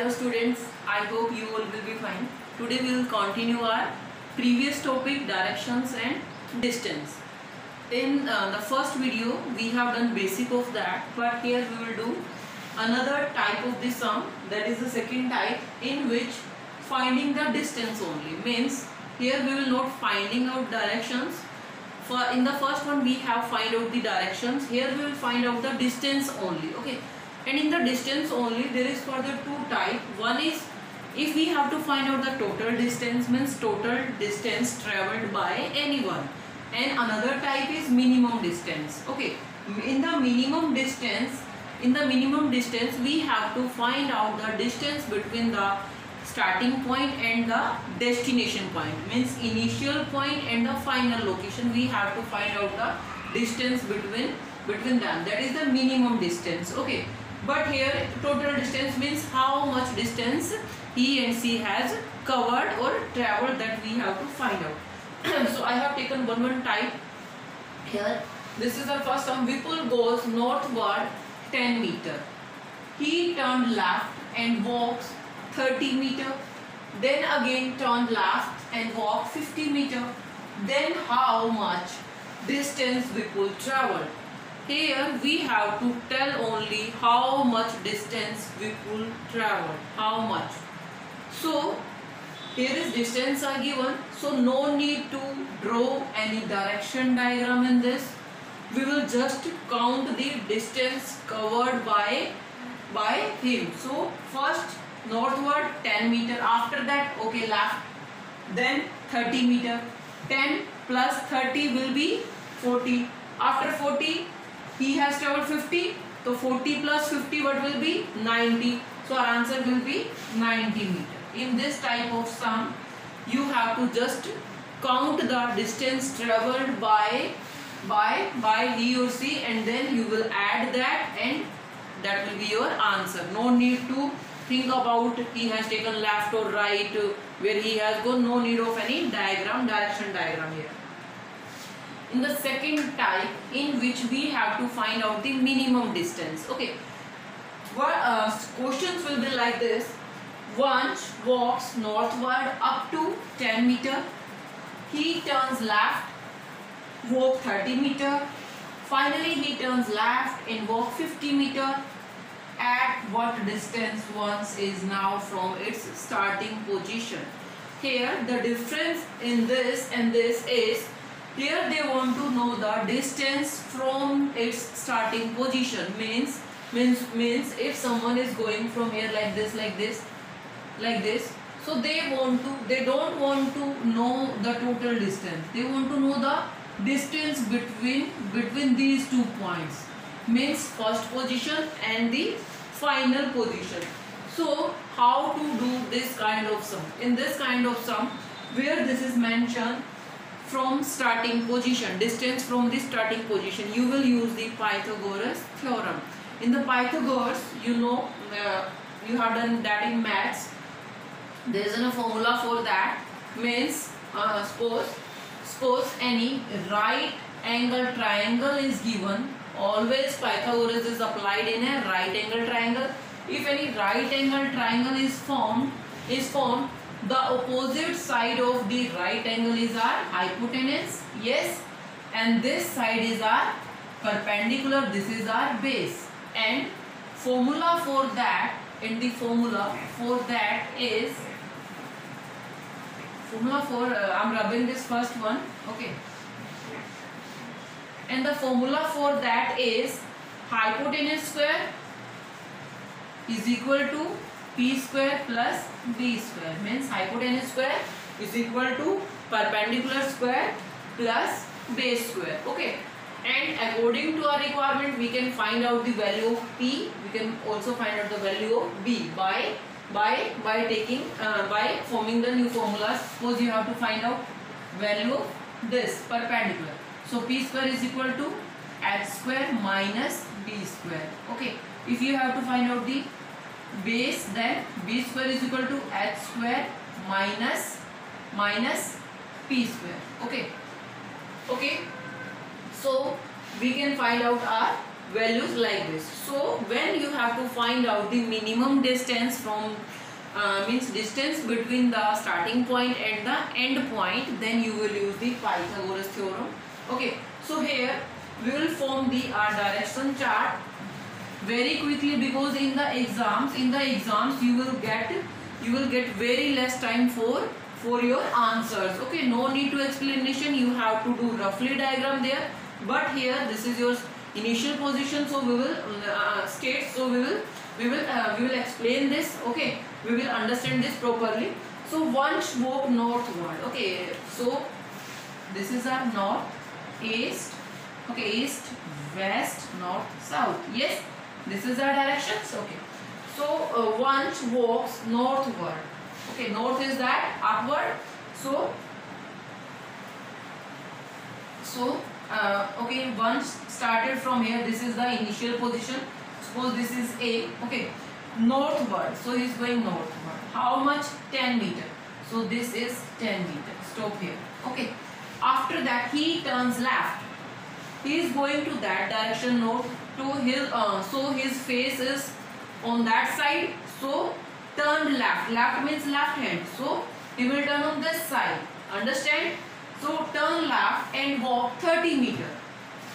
Hello students, I hope you all will be fine. Today we will continue our previous topic, directions and distance. In the first video we have done basic of that, but here we will do another type of the sum, that is the second type, in which finding the distance only. Means here we will not finding out directions. For in the first one we have find out the directions, here we will find out the distance only. Okay, and in the distance only there is further two type. One is if we have to find out the total distance, means total distance traveled by anyone, and another type is minimum distance. Okay, in the minimum distance we have to find out the distance between the starting point and the destination point, means initial point and the final location. We have to find out the distance between them, that is the minimum distance. Okay, but here total distance means how much distance he and she has covered or traveled, that we have to find out. So I have taken one type here. This is the first sum. Vipul goes northward 10 meter. He turned left and walks 30 meter. Then again turned left and walked 50 meter. Then how much distance Vipul traveled? Here we have to tell only how much distance Vipul traveled. How much? So here is distance are given. So no need to draw any direction diagram in this. We will just count the distance covered by him. So first northward 10 meter. After that, okay, left. Then 30 meter. 10 plus 30 will be 40. After 40 he has traveled 50. So 40 plus 50 what will be? 90. So our answer will be 90 meter. In this type of sum you have to just count the distance traveled by he or she, and then you will add that, and that will be your answer. No need to think about he has taken left or right, where he has gone. No need of any direction diagram here. In the second type, in which we have to find out the minimum distance. Okay, questions will be like this. One walks northward up to 10 meter. He turns left, walk 30 meter. Finally he turns left and walk 50 meter. At what distance once is now from its starting position? Here the difference in this and this is, here they want to know the distance from its starting position. Means if someone is going from here like this, so they don't want to know the total distance. They want to know the distance between these 2 points, means first position and the final position. So how to do this kind of sum? In this kind of sum, where this is mentioned from starting position, distance from the starting position, you will use the Pythagoras theorem. In the Pythagoras, you know, you have done that in maths. There is a formula for that. Means suppose any right angle triangle is given. Always Pythagoras is applied in a right angle triangle. If any right angle triangle is formed, the opposite side of the right angle is our hypotenuse. Yes, and this side is our perpendicular. This is our base. And formula for that, I'm rubbing this first one. Okay. And the formula for that is hypotenuse square is equal to p square plus b square. Means hypotenuse square is equal to perpendicular square plus base square. Okay. And according to our requirement, we can find out the value of p. We can also find out the value of b by forming the new formulas. Suppose you have to find out value of this perpendicular. So p square is equal to h square minus b square. Okay. If you have to find out the base, then b square is equal to h square minus p square. Okay. Okay. So we can find out our values like this. So when you have to find out the minimum distance from means distance between the starting point and the end point. Then you will use the Pythagoras theorem. Okay, so here we will form the direction chart very quickly, because in the exams you will get very less time for your answers. Okay, no need to explanation, you have to do roughly diagram there, but here this is your initial position, so we will state, so we will explain this. Okay, we will understand this properly. So once walk northward. Okay, so this is our north, east, okay, east, west, north, south. Yes, this is our directions. Okay, so once walks northward. Okay, north is that upward. So okay, once started from here, this is the initial position. Suppose this is A. Okay, northward, so he is going northward. How much? 10 meter. So this is 10 meter. Stop here. Okay, after that he turns left. He is going to that direction, north, to his so his face is on that side, so turn left. Left means left hand, so he will turn on this side. Understand? So turn left and walk 30 meter.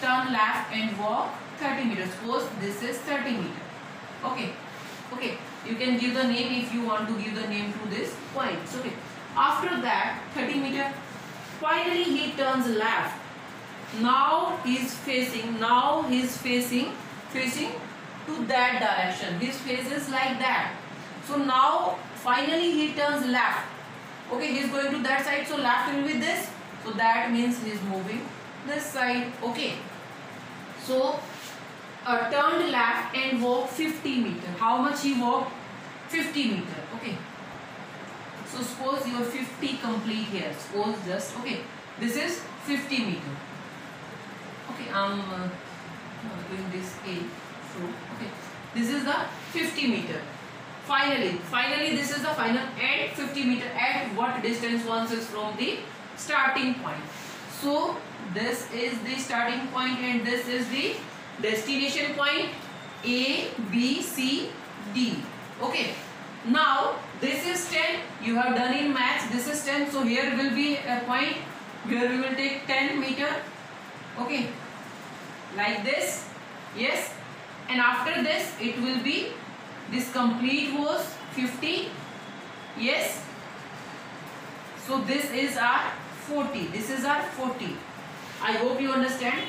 Turn left and walk 30 meters. Suppose this is 30 meter. Okay, okay, you can give the name if you want to give the name to this point. Okay, after that 30 meter, finally he turns left. Now he is facing to that direction. His face is like that. So now finally he turns left. Okay, he is going to that side, so left will be this, so that means he is moving this side. Okay, so turned left and walk 50 meter. How much he walked? 50 meter. Okay, so suppose your 50 complete here. Suppose just, okay, this is 50 meter. Okay, I'm doing this A. So okay, this is the 50 meter. Finally this is the final at 50 meter. At what distance once is from the starting point. So this is the starting point and this is the destination point, A, B, C, D. Okay, now this is 10. You have done in maths. This is 10. So here will be a point where we will take 10 meter. Okay, like this. Yes, and after this it will be, this complete was 50. Yes, so this is our 40. This is our 40. I hope you understand.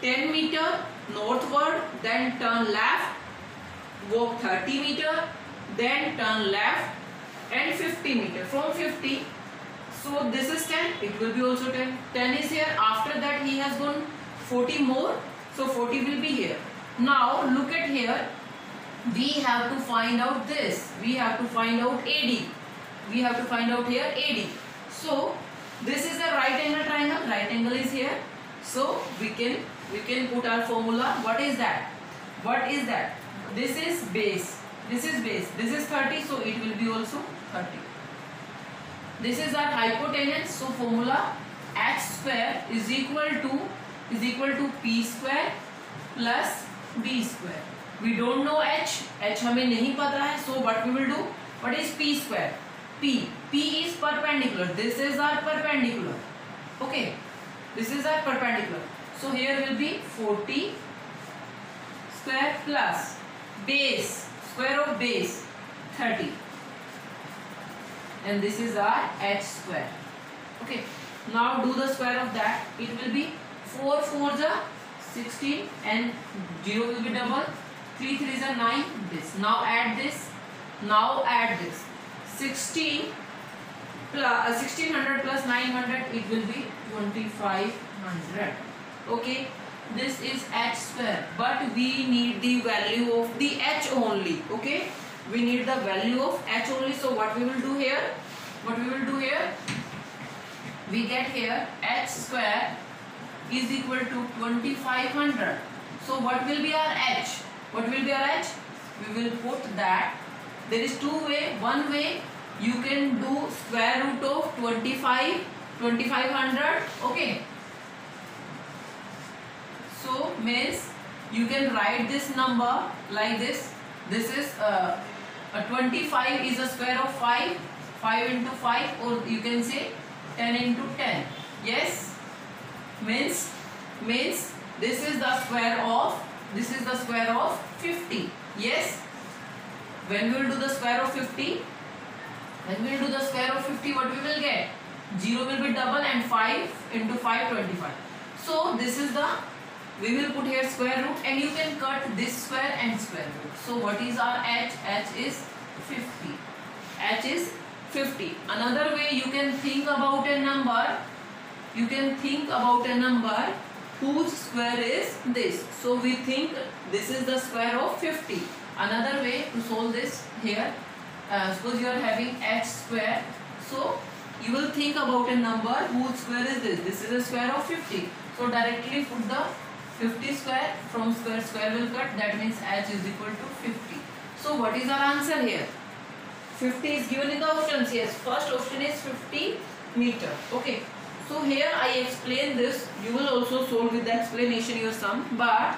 10 meter northward, then turn left, walk 30 meter, then turn left, and 50 meter. From 50, so this is 10, it will be also 10. 10 is here. After that he has gone 40 more, so 40 will be here. Now look at here, we have to find out this. We have to find out AD. We have to find out here AD. So this is a right angle triangle. Right angle is here. So we can put our formula. What is that? What is that? This is base. This is base. This is 30. So it will be also 30. This is our hypotenuse. So formula h square is equal to p square plus b square. We don't know h. H हमें नहीं पता है. So what we will do? What is p square? P is perpendicular. This is our perpendicular. Okay, this is our perpendicular. So here will be 40 square plus base, square of base 30, and this is our h square. Okay, now do the square of that. It will be 4 4s are 16 and 0 will be double. 3 3s are 9. This. Now add this. Now add this. 16 plus 1600 plus 900, it will be 2500. Okay, this is h square, but we need the value of the h only. Okay, we need the value of h only. So what we will do here? What we will do here? We get here h square is equal to 2500. So what will be our h? What will be our h? We will put that. There is two way. One way you can do square root of 2500. Okay. So means you can write this number like this. This is 25 is the square of 5. 5 into 5, or you can say 10 into 10. Yes, means this is the square of 50. Yes, when we will do the square of 50, what we will get? 0 will be double, and 5 into 5, 25. So this is the, we will put here square root, and you can cut this square and square root. So what is our h? H is 50. H is 50. Another way you can think about a number, whose square is this. So we think this is the square of 50. Another way to solve this here, suppose you are having h square, so you will think about a number whose square is this. This is a square of 50. So directly put the 50 square, from square will cut, that means h is equal to 50. So what is our answer here? 50 is given in the options. Yes, first option is 50 meter. Okay, so here I explain this. You will also solve with the explanation your sum, but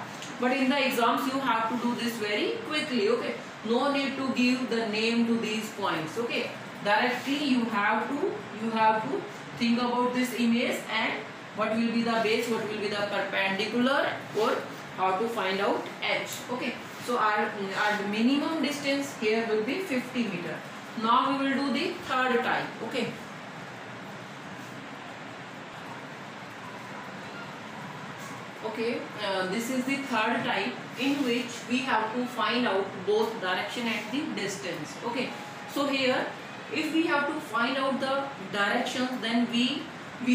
in the exams you have to do this very quickly. Okay, no need to give the name to these points. Okay, directly you have to think about this image and what will be the base, what will be the perpendicular, or how to find out h. Okay, so our minimum distance here will be 50 meter. Now we will do the third type. Okay, this is the third type in which we have to find out both direction and the distance. Okay, so here if we have to find out the directions, then we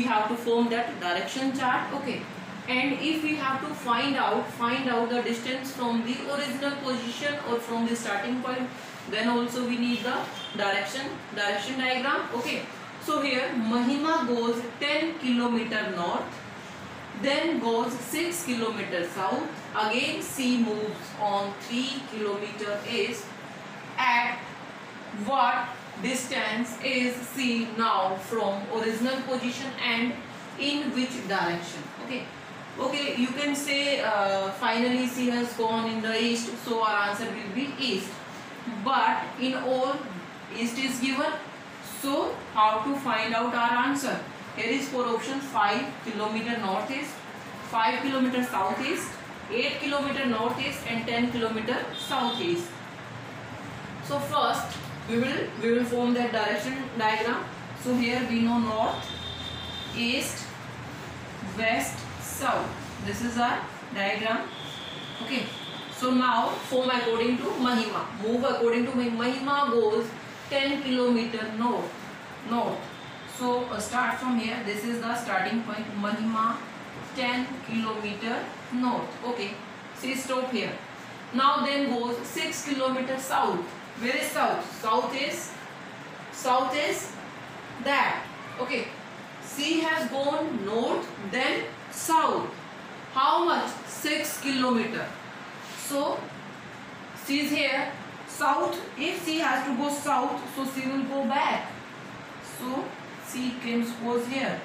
have to form that direction chart. Okay, and if we have to find out the distance from the original position or from the starting point, then also we need the direction diagram. Okay, so here Mahima goes 10 km north, then goes 6 km south. Again C moves on 3 km east. At what distance is C now from original position and in which direction? Okay, you can say finally C has gone in the east, so our answer will be east. But in all, east is given, so how to find out our answer? Here is four options: 5 km northeast, 5 km southeast, 8 km northeast, and 10 km southeast. So first we will form that direction diagram. So here we know north, east, west, south. This is our diagram. Okay, so now form according to Mahima. Move according to Mahima goes 10 km north. So start from here. This is the starting point. Mahima 10 km north. Okay, see, stop here. Now then goes 6 km south. Where is south? South is that. Okay, C has gone north, then south. How much? 6 km. So C is here. South, if C has to go south, so C will go back. So C goes here.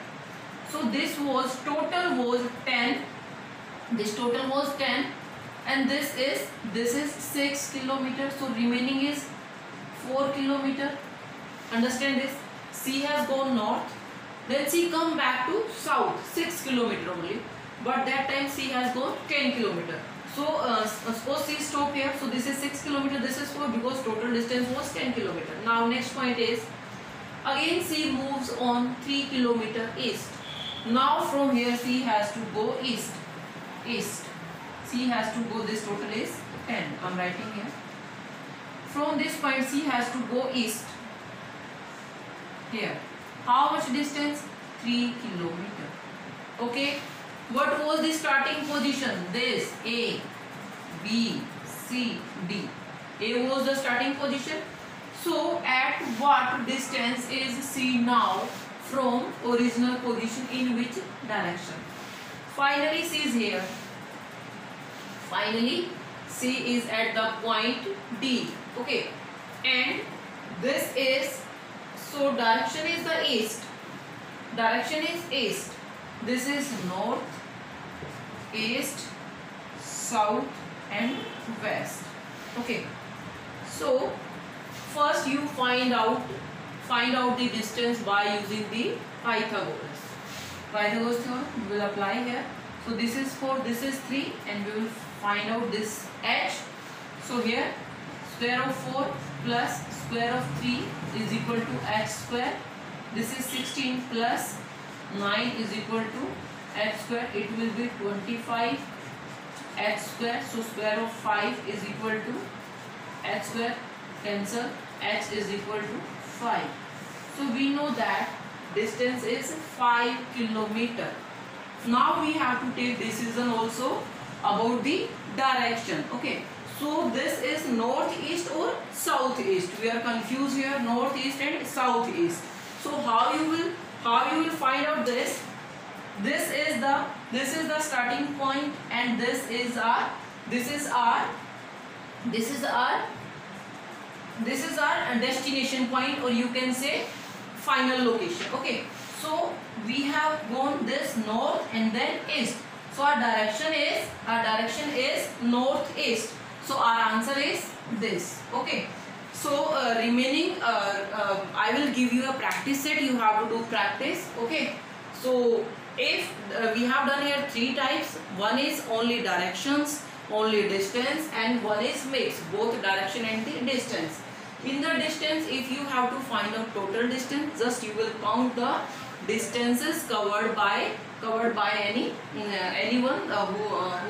So this was total was 10. This total was 10, and this is 6 km. So remaining is 4 km. Understand this? C has gone north, then C come back to south, 6 km only. But that time C has gone 10 km. So suppose C stop here. So this is 6 km. This is 4 because total distance was 10 km. Now next point is again C moves on 3 km east. Now from here C has to go east. C has to go, this total is 10. I am writing here. From this point C has to go east. Here. How much distance? 3 km. Okay. What was the starting position? This A, B, C, D. A was the starting position. So at what distance is C now from original position, in which direction? Finally C is here. Finally C is at the point D. Okay, and this is, so direction is the east. This is north, east, south and west. Okay, So first you find out the distance by using the Pythagoras theorem. We will apply here. So this is 4, this is 3, and we will find out this h. So here square of 4 plus square of 3 is equal to h square. This is 16 plus 9 is equal to h square. It will be 25 h square. So square of 5 is equal to h square. Cancel. H is equal to 5. So we know that distance is 5 kilometer. Now we have to take decision also about the direction. Okay. So this is northeast or southeast. We are confused here, northeast and southeast. So how you will find out this? This is the starting point, and this is our destination point, or you can say final location. Okay, so we have gone this north and then east. So our direction is northeast. So our answer is this. Okay, so remaining I will give you a practice set. You have to do practice. Okay, so if we have done here 3 types. One is only directions, only distance, and one is mix, both direction and the distance. In the distance, if you have to find out total distance, just you will count the distances covered by anyone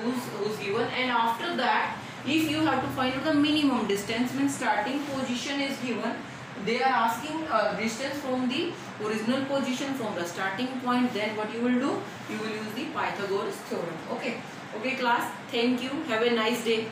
who's given, and after that, if you have to find out the minimum distance, means starting position is given, they are asking distance from the original position, from the starting point, then what you will do? You will use the Pythagoras theorem. Okay class, thank you, have a nice day.